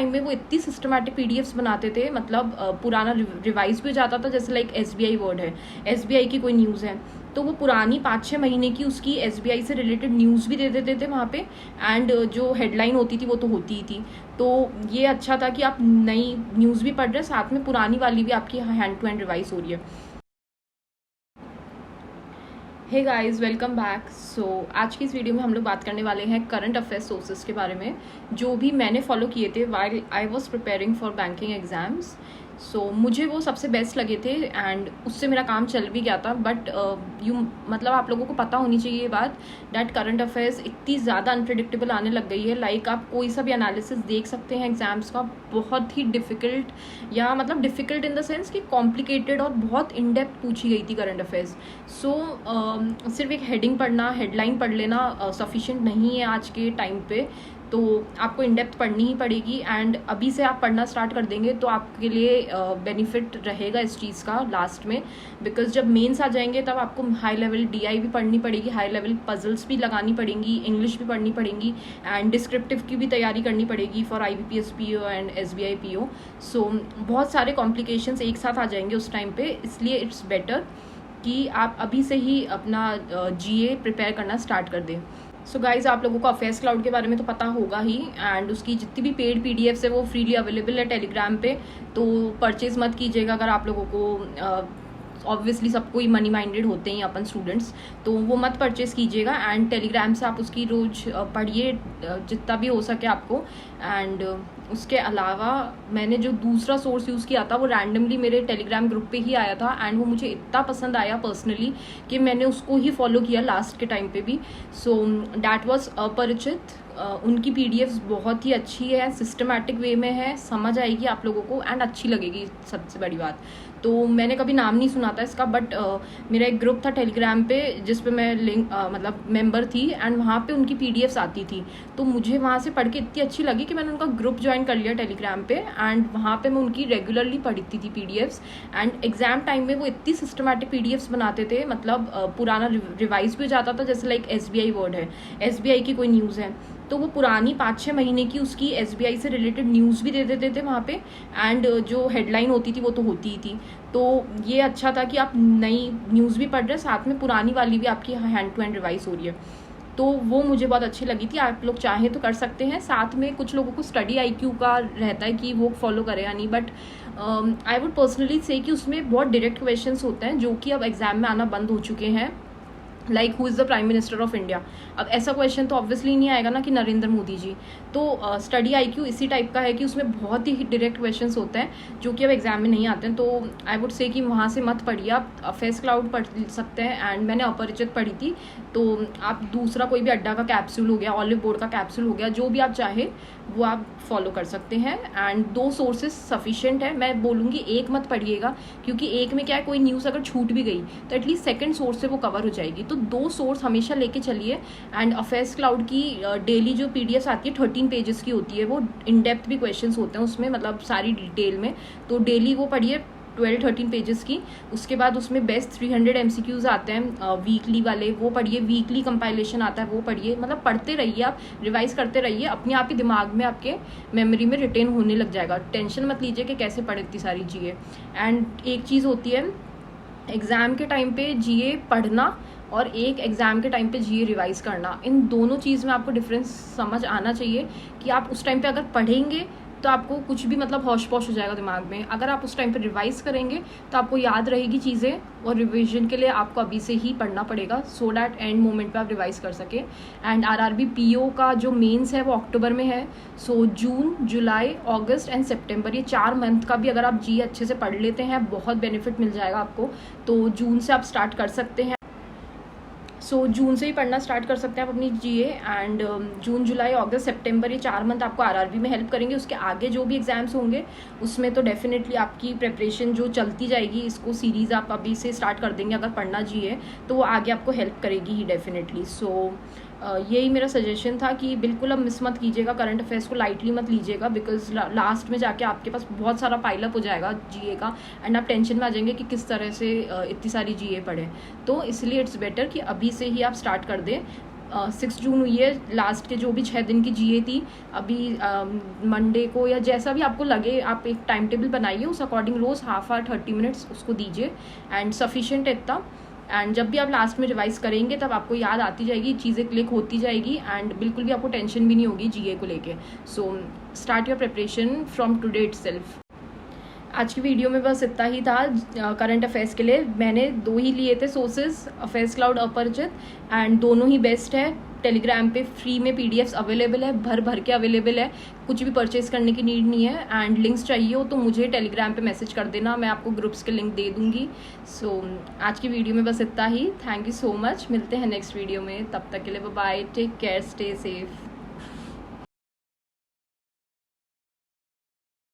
Time में वो इतनी सिस्टमैटिक पीडीएफ्स बनाते थे, मतलब पुराना रिवाइज भी हो जाता था। जैसे लाइक एसबीआई वर्ड है, एसबीआई की कोई न्यूज़ है तो वो पुरानी 5-6 महीने की उसकी एसबीआई से रिलेटेड न्यूज़ भी दे देते थे वहाँ पे, एंड जो हेडलाइन होती थी वो तो होती ही थी। तो ये अच्छा था कि आप नई न्यूज़ भी पढ़ रहे हैं, साथ में पुरानी वाली भी आपकी हैंड टू हैंड रिवाइज हो रही है। Hey guys, welcome back. So आज की इस वीडियो में हम लोग बात करने वाले हैं करंट अफेयर्स सोर्सेज के बारे में, जो भी मैंने फॉलो किए थे while I was preparing for banking exams. So मुझे वो सबसे बेस्ट लगे थे एंड उससे मेरा काम चल भी गया था। बट मतलब आप लोगों को पता होनी चाहिए ये बात, डैट करंट अफेयर्स इतनी ज़्यादा अनप्रिडिक्टेबल आने लग गई है। लाइक आप कोई सा भी एनालिसिस देख सकते हैं एग्जाम्स का, बहुत ही डिफ़िकल्ट, या मतलब डिफ़िकल्ट इन द सेंस कि कॉम्प्लिकेटेड और बहुत इन डेप्थ पूछी गई थी करंट अफेयर्स। सो सिर्फ एक हेडिंग पढ़ना, हेडलाइन पढ़ लेना सफिशिएंट नहीं है आज के टाइम पे, तो आपको इन डेप्थ पढ़नी ही पड़ेगी। एंड अभी से आप पढ़ना स्टार्ट कर देंगे तो आपके लिए बेनिफिट रहेगा इस चीज़ का लास्ट में, बिकॉज जब मेंस आ जाएंगे तब आपको हाई लेवल डीआई भी पढ़नी पड़ेगी, हाई लेवल पजल्स भी लगानी पड़ेंगी, इंग्लिश भी पढ़नी पड़ेगी, एंड डिस्क्रिप्टिव की भी तैयारी करनी पड़ेगी for IBPS PO and SBI PO। सो बहुत सारे कॉम्प्लिकेशंस एक साथ आ जाएंगे उस टाइम पे, इसलिए इट्स बेटर कि आप अभी से ही अपना GA प्रिपेयर करना स्टार्ट कर दें। सो गाइज, आप लोगों को अफेयर्स क्लाउड के बारे में तो पता होगा ही, एंड उसकी जितनी भी पेड PDFs है वो फ्रीली अवेलेबल है टेलीग्राम पे, तो परचेज मत कीजिएगा अगर आप लोगों को ऑब्वियसली सबको ही मनी माइंडेड होते हैं अपन स्टूडेंट्स, तो वो मत परचेज कीजिएगा। एंड टेलीग्राम से आप उसकी रोज पढ़िए जितना भी हो सके आपको। एंड उसके अलावा मैंने जो दूसरा सोर्स यूज़ किया था वो रैंडमली मेरे टेलीग्राम ग्रुप पे ही आया था, एंड वो मुझे इतना पसंद आया पर्सनली कि मैंने उसको ही फॉलो किया लास्ट के टाइम पे भी। सो डैट वाज अपरिचित। उनकी PDFs बहुत ही अच्छी है, सिस्टमैटिक वे में है, समझ आएगी आप लोगों को एंड अच्छी लगेगी, सबसे बड़ी बात। तो मैंने कभी नाम नहीं सुना था इसका, बट मेरा एक ग्रुप था टेलीग्राम पे जिस पे मैं लिंक मतलब मेंबर थी, एंड वहाँ पे उनकी PDFs आती थी, तो मुझे वहाँ से पढ़ के इतनी अच्छी लगी कि मैंने उनका ग्रुप ज्वाइन कर लिया टेलीग्राम पे, एंड वहाँ पे मैं उनकी रेगुलरली पढ़ती थी PDFs। एंड एग्जाम टाइम में वो इतनी सिस्टमैटिक PDFs बनाते थे, मतलब पुराना रिवाइज भी हो जाता था। जैसे लाइक SBI वर्ड है, SBI की कोई न्यूज़ है तो वो पुरानी 5-6 महीने की उसकी SBI से रिलेटेड न्यूज़ भी दे देते थे वहाँ पे, एंड जो हेडलाइन होती थी वो तो होती ही थी। तो ये अच्छा था कि आप नई न्यूज़ भी पढ़ रहे हैं, साथ में पुरानी वाली भी आपकी हैंड टू हैंड रिवाइज हो रही है, तो वो मुझे बहुत अच्छी लगी थी। आप लोग चाहें तो कर सकते हैं। साथ में कुछ लोगों को स्टडी IQ का रहता है कि वो फॉलो करें या नहीं, बट आई वुड पर्सनली से कि उसमें बहुत डायरेक्ट क्वेश्चंस होते हैं जो कि अब एग्जाम में आना बंद हो चुके हैं। Like who is the prime minister of India, अब ऐसा क्वेश्चन तो ऑब्वियसली नहीं आएगा ना कि नरेंद्र मोदी जी। तो स्टडी IQ इसी टाइप का है कि उसमें बहुत ही डायरेक्ट क्वेश्चंस होते हैं जो कि अब एग्जाम में नहीं आते हैं। तो आई वुड से कि वहाँ से मत पढ़िए, आप अफेयर्स क्लाउड पढ़ सकते हैं। एंड मैंने अपरिचित पढ़ी थी, तो आप दूसरा कोई भी अड्डा का कैप्सूल हो गया, ऑलिव बोर्ड का कैप्सूल हो गया, जो भी आप चाहे वो आप फॉलो कर सकते हैं। एंड 2 सोर्सेज सफिशिएंट है, मैं बोलूँगी एक मत पढ़िएगा, क्योंकि एक में क्या है, कोई न्यूज़ अगर छूट भी गई तो एटलीस्ट सेकंड सोर्स से वो कवर हो जाएगी। तो 2 सोर्स हमेशा लेके चलिए। एंड अफेयर्स क्लाउड की डेली जो PDFs आती है 13 पेजेस की होती है, वो इन डेप्थ भी क्वेश्चंस होते हैं उसमें, मतलब सारी डिटेल में, तो डेली वो पढ़िए 12-13 पेजेस की। उसके बाद उसमें बेस्ट 300 MCQs आते हैं वीकली वाले, वो पढ़िए। वीकली कंपाइलेशन आता है, वो पढ़िए। मतलब पढ़ते रहिए, आप रिवाइज करते रहिए, अपने आप ही दिमाग में आपके मेमोरी में रिटेन होने लग जाएगा। टेंशन मत लीजिए कि कैसे पढ़े इतनी सारी GA। एंड एक चीज़ होती है एग्ज़ाम के टाइम पे GA पढ़ना और एक एग्ज़ाम के टाइम पे GA रिवाइज करना, इन दोनों चीज़ में आपको डिफरेंस समझ आना चाहिए कि आप उस टाइम पे अगर पढ़ेंगे तो आपको कुछ भी मतलब हौश पौश हो जाएगा दिमाग में। अगर आप उस टाइम पे रिवाइज करेंगे तो आपको याद रहेगी चीज़ें, और रिवीजन के लिए आपको अभी से ही पढ़ना पड़ेगा सो डैट एंड मोमेंट पे आप रिवाइज कर सकें। एंड RRB PO का जो मेंस है वो अक्टूबर में है। सो जून, जुलाई, अगस्त एंड सितंबर, ये 4 मंथ का भी अगर आप GA अच्छे से पढ़ लेते हैं बहुत बेनिफिट मिल जाएगा आपको। तो जून से आप स्टार्ट कर सकते हैं। सो जून से ही पढ़ना स्टार्ट कर सकते हैं आप अपनी GA। एंड जून, जुलाई, अगस्त, सितंबर, ये 4 मंथ आपको RRB में हेल्प करेंगे। उसके आगे जो भी एग्जाम्स होंगे उसमें तो डेफिनेटली आपकी प्रिपरेशन जो चलती जाएगी, इसको सीरीज़ आप अभी से स्टार्ट कर देंगे अगर पढ़ना GA, तो वो आगे आपको हेल्प करेगी ही डेफिनेटली। सो यही मेरा सजेशन था कि बिल्कुल अब मिस मत कीजिएगा, करंट अफेयर्स को लाइटली मत लीजिएगा, बिकॉज लास्ट में जाके आपके पास बहुत सारा पाइलअप हो जाएगा GA का, एंड आप टेंशन में आ जाएंगे कि किस तरह से इतनी सारी GA पढ़ें। तो इसलिए इट्स बेटर कि अभी से ही आप स्टार्ट कर दें। 6 जून हुई है, लास्ट के जो भी 6 दिन की जीए थी। अभी मंडे को या जैसा भी आपको लगे आप एक टाइम टेबल बनाइए, उस अकॉर्डिंग रोज़ हाफ आवर 30 मिनट्स उसको दीजिए एंड सफिशिएंट है इतना। एंड जब भी आप लास्ट में रिवाइज करेंगे तब आपको याद आती जाएगी, चीज़ें क्लिक होती जाएगी एंड बिल्कुल भी आपको टेंशन भी नहीं होगी जीए को लेके। So start your preparation from today itself. आज की वीडियो में बस इतना ही था करंट अफेयर्स के लिए। मैंने 2 ही लिए थे सोर्सेज, अफेयर्स क्लाउड, अपरिचित, एंड दोनों ही बेस्ट है। टेलीग्राम पे फ्री में पीडीएफ्स अवेलेबल है, भर के अवेलेबल है, कुछ भी परचेज करने की नीड नहीं है। एंड लिंक्स चाहिए हो तो मुझे टेलीग्राम पे मैसेज कर देना, मैं आपको ग्रुप्स के लिंक दे दूंगी। सो आज की वीडियो में बस इतना ही। थैंक यू सो मच, मिलते हैं नेक्स्ट वीडियो में, तब तक के लिए bye bye, take care, stay safe.